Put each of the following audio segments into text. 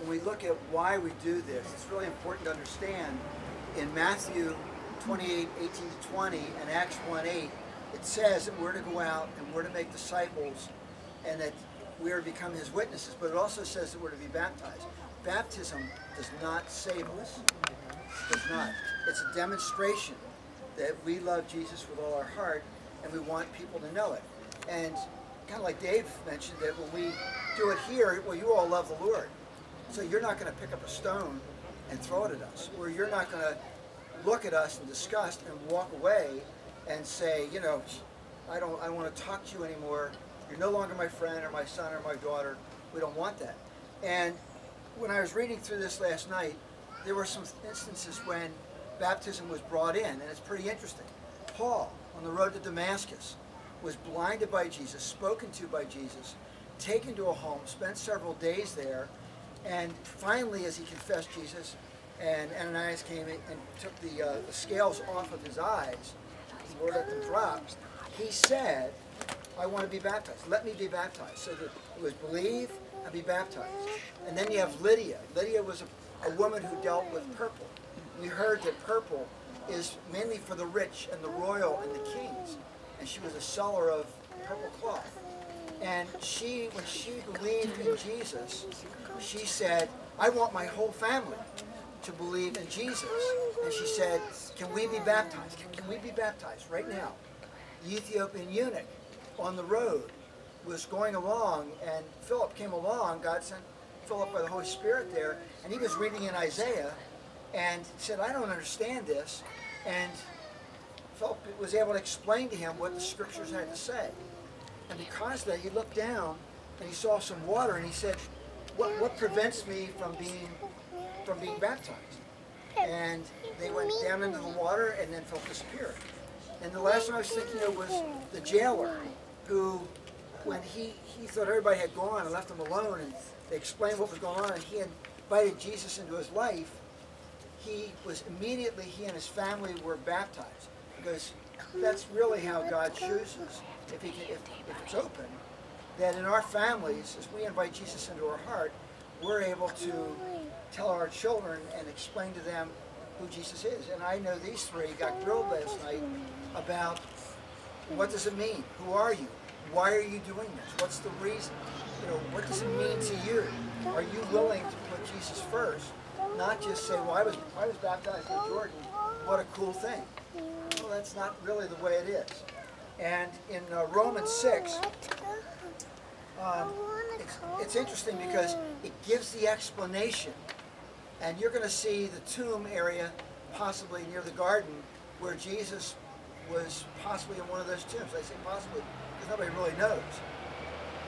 when we look at why we do this, it's really important to understand in Matthew 28:18-20 and Acts 1:8, it says that we're to go out and we're to make disciples and that we are to become his witnesses, but it also says that we're to be baptized. Baptism does not save us. It does not. It's a demonstration that we love Jesus with all our heart and we want people to know it. And kind of like Dave mentioned, that when we do it here, well, you all love the Lord. So you're not going to pick up a stone and throw it at us, or you're not going to look at us in disgust and walk away and say, you know, I don't want to talk to you anymore. You're no longer my friend or my son or my daughter. We don't want that. And when I was reading through this last night, there were some instances when baptism was brought in, and it's pretty interesting. Paul, on the road to Damascus, was blinded by Jesus, spoken to by Jesus, taken to a home, spent several days there, and finally, as he confessed Jesus, and Ananias came in and took the scales off of his eyes, the Lord let them drop, he said, I want to be baptized. Let me be baptized. So that it was believe and be baptized. And then you have Lydia. Lydia was a woman who dealt with purple. We heard that purple is mainly for the rich and the royal and the kings. And she was a seller of purple cloth. And she, when she believed in Jesus, she said, I want my whole family to believe in Jesus. And she said, can we be baptized? Can we be baptized right now? The Ethiopian eunuch on the road was going along, and Philip came along. God sent Philip by the Holy Spirit there, and he was reading in Isaiah and said, I don't understand this. And Philip was able to explain to him what the scriptures had to say. And because of that, he looked down and he saw some water, and he said, what prevents me from being baptized? And they went down into the water, and then Philip disappeared. And the last one I was thinking of was the jailer, who, when he thought everybody had gone and left him alone, and they explained what was going on, and he invited Jesus into his life, he and his family were baptized, because that's really how God chooses. If it's open, that in our families, as we invite Jesus into our heart, we're able to tell our children and explain to them who Jesus is. And I know these three got grilled last night about what does it mean? Who are you? Why are you doing this? What's the reason? You know, what does it mean to you? Are you willing to put Jesus first? Not just say, well, I was baptized in Jordan. What a cool thing. Well, that's not really the way it is. And in Romans 6, it's interesting because it gives the explanation. And you're going to see the tomb area, possibly near the garden, where Jesus was possibly in one of those tombs. I say possibly because nobody really knows.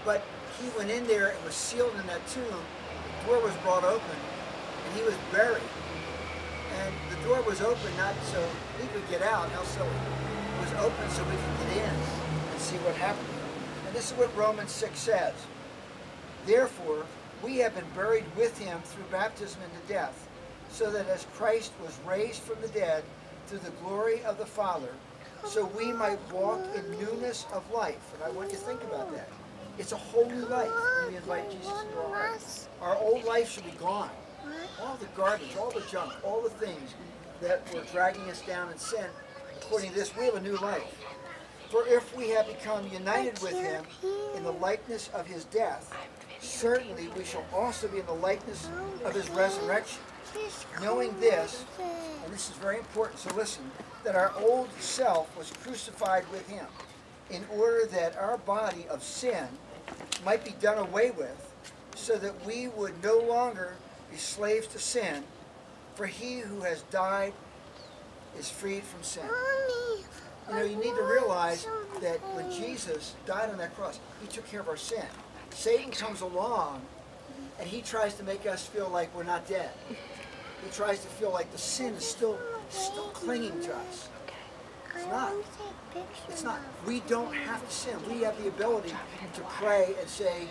But he went in there and was sealed in that tomb. The door was brought open, and he was buried. And the door was open not so he could get out, how silly. It was open so we could get in and see what happened. And this is what Romans 6 says. Therefore, we have been buried with him through baptism into death, so that as Christ was raised from the dead through the glory of the Father, so we might walk in newness of life. And I want you to think about that. It's a whole new life when we invite Jesus into our hearts. Our old life should be gone. All the garbage, all the junk, all the things that were dragging us down in sin, according to this, we have a new life. For if we have become united with him in the likeness of his death, certainly we shall also be in the likeness of his resurrection. Knowing this, and this is very important, so listen, that our old self was crucified with him, in order that our body of sin might be done away with, so that we would no longer be slaves to sin, for he who has died is freed from sin. You know, you need to realize that when Jesus died on that cross, he took care of our sin. Satan comes along and he tries to make us feel like we're not dead. He tries to feel like the sin is still clinging to us. It's not. It's not. We don't have to sin. We have the ability to pray and say,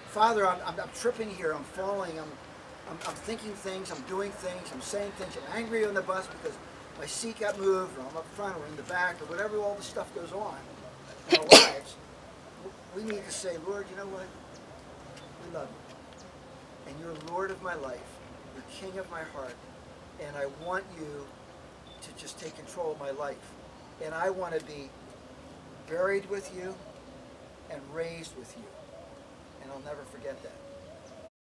Father, I'm tripping here, I'm falling, I'm thinking things, I'm doing things, I'm saying things, I'm angry on the bus because my seat got moved, or I'm up front or in the back, or whatever all the stuff goes on in our lives. We need to say, Lord, you know what? We love you. and you're Lord of my life. You're King of my heart, and I want you to just take control of my life. And I want to be buried with you and raised with you. And I'll never forget that.